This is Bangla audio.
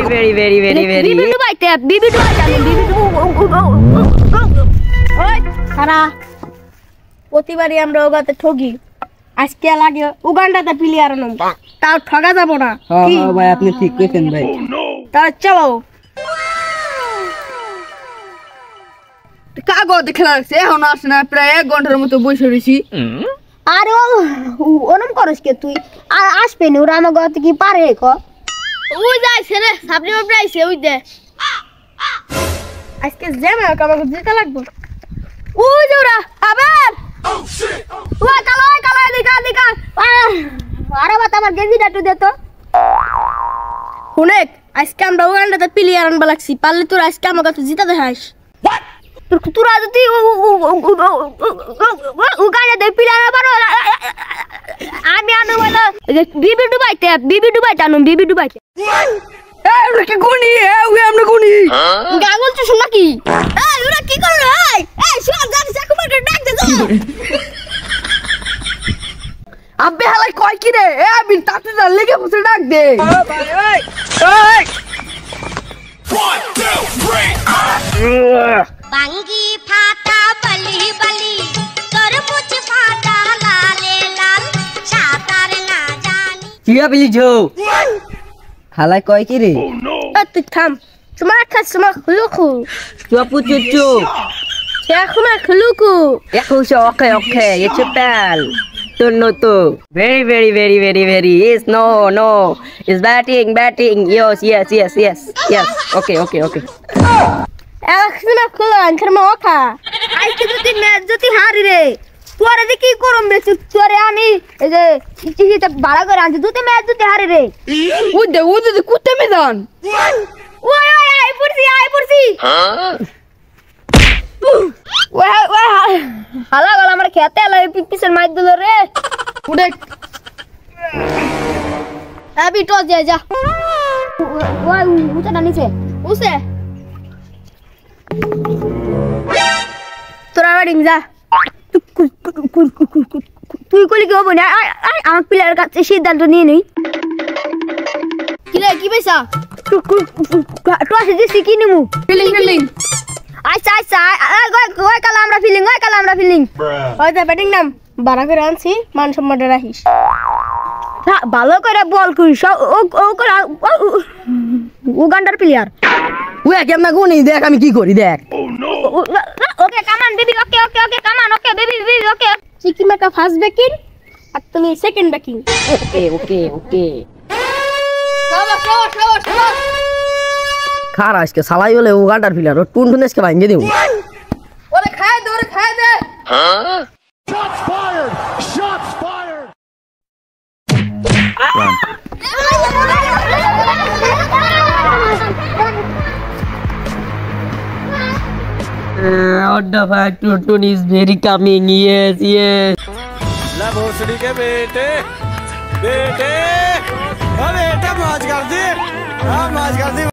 very. Bibi প্রতিবারই আমরা ওগাতে ঠকি আজকে লাগে উগান্ডাতে প্লেয়ার আনম তাও ঠকা যাব না হ্যাঁ ভাই আপনি ঠিক কইছেন ভাই তাহলে চলো কাগজ দেখে লাগছে এখন আসে না প্রায় 1 ঘন্টার মতো বসে রইছি আরে ওনম করস কে তুই আর আসবে না ওরা আমার গতে কি পারে ক ওই যাইছে রে সামনে প্রাইছে ওই দে আজকে জ্যাম আমাকে যেতে লাগবে ওই যে ওরা আবার ওয়া কালো দিকা আরে বাত আমার গেঞ্জিটা একটু দে তো শুনেক আজকে আমরা উগান্ডাতে প্লেয়ার আনবা লাগছি পারলে তোর আজকে আমাকে তুই জিতা দেখাস তোরা যদি উগান্ডাতে প্লেয়ার আনবা আমি আনু বলো বিবি ডুবাইতে আনুম বিবি ডুবাইতে এই ওরা কি গুনি ওই আমরা গুনি গাগল তো শুন নাকি এই ওরা কি করে এই শুন জানি চাকু মারকে ডাক দে তো আবে হালাই কয় কি রে এ আমি তাতে না লেগে বসে ডাক দে এই 1 2 3 বাঙ্গি ফাটা বলি তরমুজ ফাটা লালে লাল সাতার না জানি কিয়া বিলিছো হালাই কয় কি রে তুই থাম তোমার কাছে খুলুকু চুপু চুচু এখন খুলুকু একুশো ওকে it's a pal to very yes no it's batting yes okay এখন খুলো আনখার মাখা আজকে যদি ম্যাচ যদি হারি রে তোরে যে কি করম রে তোরে আমি এই যে চিঠিতে ভাড়া করে আনছি দুটো ম্যাচ যদি হারি রে উদে কুত্তে মেদান ওই আই পড়ছি ওই হালা গলা আমার খেতে আলা পিছন মার দিল রে উড়ে আবি টস যা ওই উঠাটা নিচে উসে তোরা ব্যাটিং যা তুই কলি কি হবো না আমার প্লেয়ারের কাছে সিদ্ধান্ত নিয়ে নেই কি পয়সা টসে দিছি কি নিমু ফিলিং আচ্ছা ওই কালা আমরা ফিলিং ওই যা ব্যাটিং নাম বাড়া করে আনছি মান সম্মানটা রাখিস ভালো করে বল করিস ও করে উগান্ডার প্লেয়ার ওই কেমন গুনি দেখ আমি কি করি দেখ okay come on baby okay come on okay baby okay Sikkim একটা ফার্স্ট ব্যাকিং আর তুমি সেকেন্ড ব্যাকিং ওকে খারা আজকে সালাই হলে উগান্ডার প্লেয়ার ও টুনটুনেসকে ভাঙিয়ে দেব ওরে খায় দে shots fired Order for Tutun is very coming. Yes. ला भोसड़ी के बेटे बेटा मौज कर दी